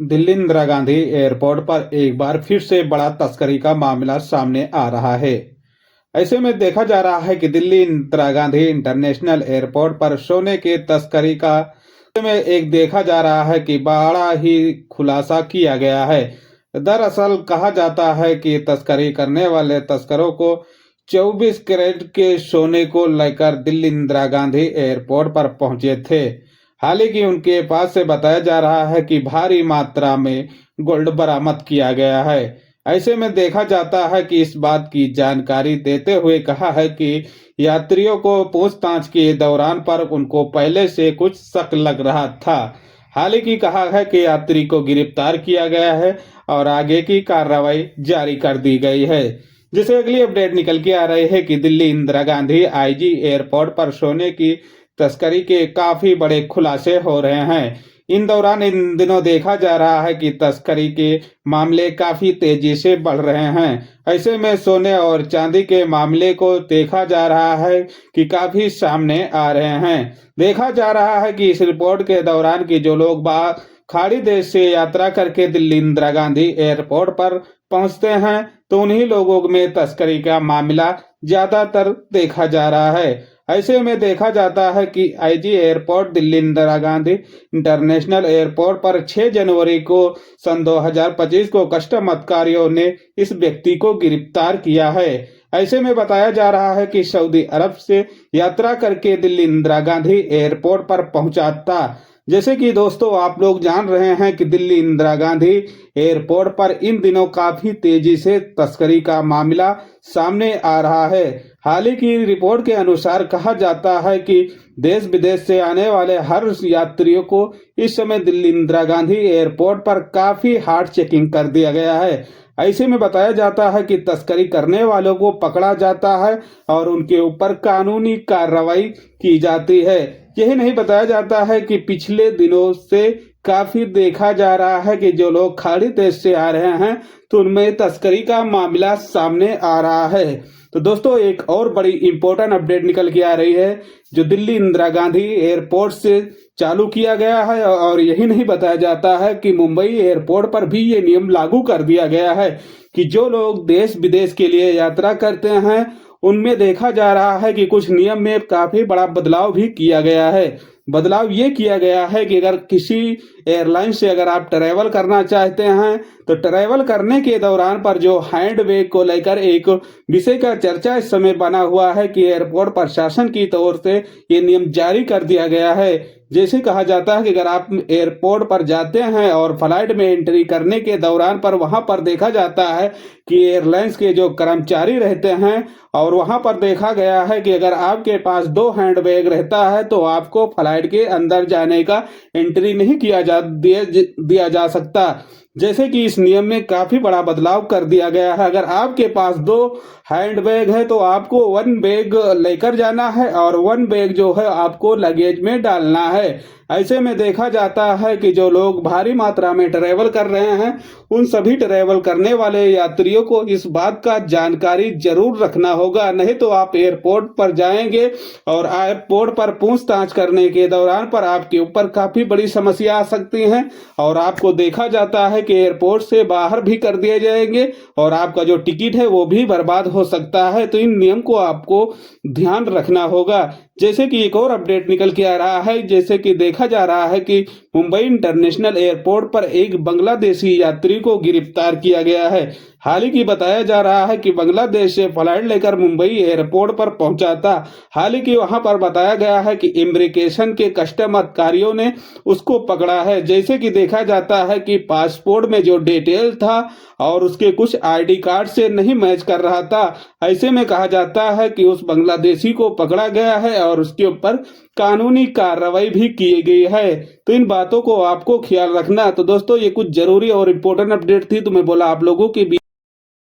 Delhi Indira Gandhi airport पर एक बार फिर से बड़ा तस्करी का मामला सामने आ रहा है। ऐसे में देखा जा रहा है कि दिल्ली इंदिरा गांधी इंटरनेशनल एयरपोर्ट पर सोने के तस्करी का में एक देखा जा रहा है कि बड़ा ही खुलासा किया गया है। दरअसल कहा जाता है कि तस्करी करने वाले तस्करों को 24 कैरेट के सोने को लेकर दिल्ली इंदिरा गांधी एयरपोर्ट पर पहुंचे थे। हालांकि उनके पास से बताया जा रहा है कि भारी मात्रा में गोल्ड बरामद किया गया है। ऐसे में देखा जाता है कि इस बात की जानकारी देते हुए कहा है कि यात्रियों को पूछताछ के दौरान पर उनको पहले से कुछ शक लग रहा था। हालांकि कहा है कि यात्री को गिरफ्तार किया गया है और आगे की कार्रवाई जारी कर दी गई है। जिसे अगली अपडेट निकल के आ रही है कि दिल्ली इंदिरा गांधी आईजी एयरपोर्ट पर सोने की तस्करी के काफी बड़े खुलासे हो रहे हैं। इन दौरान इन दिनों देखा जा रहा है कि तस्करी के मामले काफी तेजी से बढ़ रहे हैं। ऐसे में सोने और चांदी के मामले को देखा जा रहा है कि काफी सामने आ रहे हैं। देखा जा रहा है कि इस रिपोर्ट के दौरान कि जो लोग खाड़ी देश से यात्रा करके दिल्ली इंदिरा गांधी एयरपोर्ट पर पहुंचते हैं तो उन्हीं लोगों में तस्करी का मामला ज्यादातर देखा जा रहा है। ऐसे में देखा जाता है कि IG airport Delhi Indira Gandhi international airport पर 6 जनवरी को सन 2025 को कस्टम अधिकारियों ने इस व्यक्ति को गिरफ्तार किया है। ऐसे में बताया जा रहा है कि सऊदी अरब से यात्रा करके दिल्ली इंदिरा गांधी एयरपोर्ट पर पहुंचा था। जैसे कि दोस्तों आप लोग जान रहे हैं कि दिल्ली इंदिरा गांधी एयरपोर्ट पर इन दिनों काफी तेजी से तस्करी का मामला सामने आ रहा है। हाल ही की रिपोर्ट के अनुसार कहा जाता है कि देश विदेश से आने वाले हर यात्रियों को इस समय दिल्ली इंदिरा गांधी एयरपोर्ट पर काफी हार्ड चेकिंग कर दिया गया है। ऐसे में बताया जाता है कि तस्करी करने वालों को पकड़ा जाता है और उनके ऊपर कानूनी कार्रवाई की जाती है। यही नहीं बताया जाता है कि पिछले दिनों से काफी देखा जा रहा है कि जो लोग खाड़ी देश से आ रहे हैं तो उनमें तस्करी का मामला सामने आ रहा है। तो दोस्तों एक और बड़ी इंपॉर्टेंट अपडेट निकल के आ रही है जो दिल्ली इंदिरा गांधी एयरपोर्ट से चालू किया गया है और यही नहीं बताया जाता है कि मुंबई एयरपोर्ट पर भी ये नियम लागू कर दिया गया है कि जो लोग देश विदेश के लिए यात्रा करते हैं उनमें देखा जा रहा है कि कुछ नियम में काफी बड़ा बदलाव भी किया गया है। बदलाव ये किया गया है कि अगर किसी एयरलाइन से अगर आप ट्रैवल करना चाहते हैं तो ट्रैवल करने के दौरान पर जो हैंड बैग को लेकर एक विषय का चर्चा इस समय बना हुआ है कि एयरपोर्ट प्रशासन की तरफ से ये नियम जारी कर दिया गया है। जैसे कहा जाता है कि अगर आप एयरपोर्ट पर जाते हैं और फ्लाइट में एंट्री करने के दौरान पर वहां पर देखा जाता है कि एयरलाइंस के जो कर्मचारी रहते हैं और वहां पर देखा गया है कि अगर आपके पास 2 हैंड बैग रहता है तो आपको फ्लाइट के अंदर जाने का एंट्री नहीं दिया जा सकता। जैसे कि इस नियम में काफी बड़ा बदलाव कर दिया गया है। अगर आपके पास 2 हैंड बैग है तो आपको 1 बैग लेकर जाना है और 1 बैग जो है आपको लगेज में डालना है। ऐसे में देखा जाता है कि जो लोग भारी मात्रा में ट्रैवल कर रहे हैं उन सभी ट्रैवल करने वाले यात्रियों को इस बात का जानकारी जरूर रखना होगा, नहीं तो आप एयरपोर्ट पर जाएंगे और एयरपोर्ट पर पूछताछ करने के दौरान पर आपके ऊपर काफी बड़ी समस्या आ सकती है और आपको देखा जाता है कि एयरपोर्ट से बाहर भी कर दिए जाएंगे और आपका जो टिकट है वो भी बर्बाद हो सकता है। तो इन नियम को आपको ध्यान रखना होगा। जैसे कि एक और अपडेट निकल के आ रहा है, जैसे कि देखा जा रहा है कि मुंबई इंटरनेशनल एयरपोर्ट पर एक बांग्लादेशी यात्री को गिरफ्तार किया गया है। हाल ही बताया जा रहा है कि बांग्लादेश से फ्लाइट लेकर मुंबई एयरपोर्ट पर पहुंचा था। हाल ही वहां पर बताया गया है कि इमिग्रेशन के कस्टम अधिकारियों ने उसको पकड़ा है। जैसे कि देखा जाता है कि पासपोर्ट में जो डिटेल था और उसके कुछ आईडी कार्ड से नहीं मैच कर रहा था। ऐसे में कहा जाता है कि उस बांग्लादेशी को पकड़ा गया है और उसके ऊपर कानूनी कार्रवाई भी की गई है। तो इन बातों को आपको ख्याल रखना। तो दोस्तों ये कुछ जरूरी और इम्पोर्टेंट अपडेट थी तो मैं बोला आप लोगों के बीच